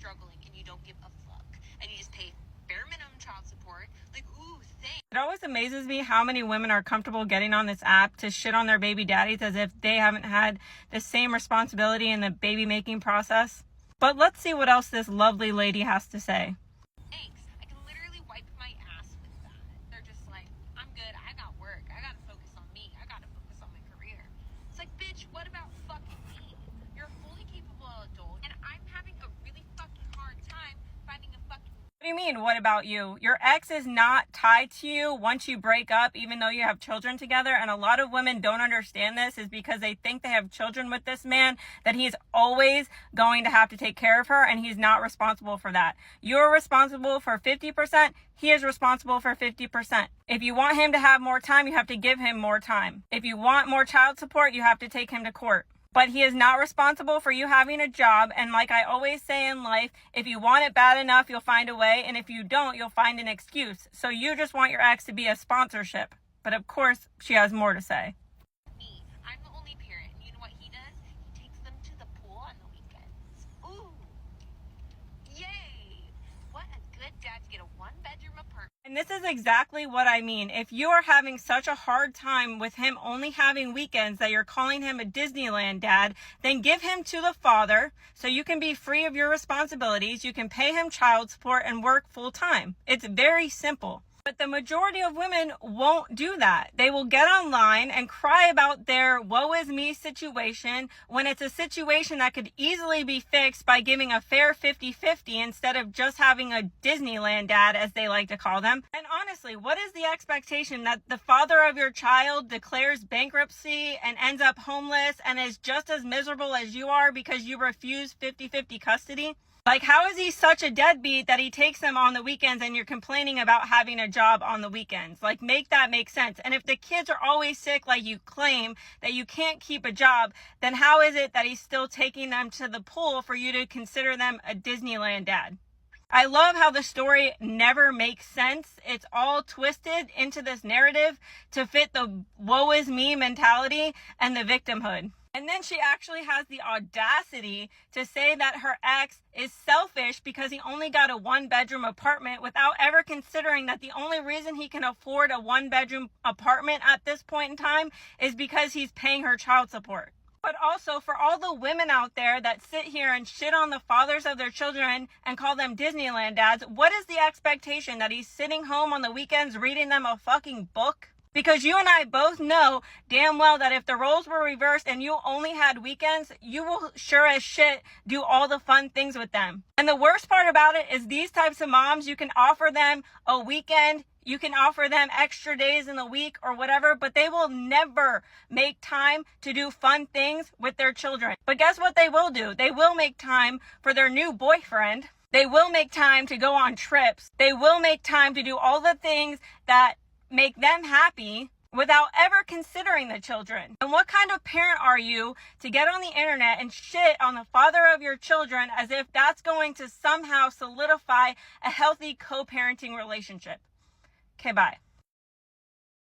struggling and you don't give a fuck and you just pay bare minimum child support. Like, ooh, thanks. It always amazes me how many women are comfortable getting on this app to shit on their baby daddies as if they haven't had the same responsibility in the baby making process. But let's see what else this lovely lady has to say. Thanks. I can literally wipe my ass with that. They're just like, I'm good. I got work. I gotta focus on me. I gotta focus on my career. It's like, bitch, what about fucking me? You're a fully capable adult, and I'm having a really fucking hard time finding a fucking... What do you mean, what about you? Your ex is not tied to you once you break up, even though you have children together. And a lot of women don't understand this is because they think they have children with this man, that he's always going to have to take care of her, and he's not responsible for that. You're responsible for 50%. He is responsible for 50%. If you want him to have more time, you have to give him more time. If you want more child support, you have to take him to court. But he is not responsible for you having a job. And like I always say in life, if you want it bad enough, you'll find a way. And if you don't, you'll find an excuse. So you just want your ex to be a sponsorship. But of course, she has more to say. Me. I'm the only parent. You know what he does? He takes them to the pool on the weekends. Ooh. Yay. What a good dad to get a one-bedroom apartment. And this is exactly what I mean. If you are having such a hard time with him only having weekends that you're calling him a Disneyland dad, then give him to the father so you can be free of your responsibilities. You can pay him child support and work full time. It's very simple. But the majority of women won't do that. They will get online and cry about their woe is me situation when it's a situation that could easily be fixed by giving a fair 50-50 instead of just having a Disneyland dad, as they like to call them. And honestly, what is the expectation that the father of your child declares bankruptcy and ends up homeless and is just as miserable as you are because you refuse 50-50 custody? Like, how is he such a deadbeat that he takes them on the weekends and you're complaining about having a job on the weekends? Like, make that make sense. And if the kids are always sick, like you claim that you can't keep a job, then how is it that he's still taking them to the pool for you to consider them a Disneyland dad? I love how the story never makes sense. It's all twisted into this narrative to fit the woe is me mentality and the victimhood. And then she actually has the audacity to say that her ex is selfish because he only got a one-bedroom apartment without ever considering that the only reason he can afford a one-bedroom apartment at this point in time is because he's paying her child support. But also, for all the women out there that sit here and shit on the fathers of their children and call them Disneyland dads, what is the expectation that he's sitting home on the weekends reading them a fucking book? Because you and I both know damn well that if the roles were reversed and you only had weekends, you will sure as shit do all the fun things with them. And the worst part about it is these types of moms, you can offer them a weekend, you can offer them extra days in the week or whatever, but they will never make time to do fun things with their children. But guess what they will do? They will make time for their new boyfriend. They will make time to go on trips. They will make time to do all the things that make them happy without ever considering the children. And what kind of parent are you to get on the internet and shit on the father of your children as if that's going to somehow solidify a healthy co-parenting relationship? Okay, bye.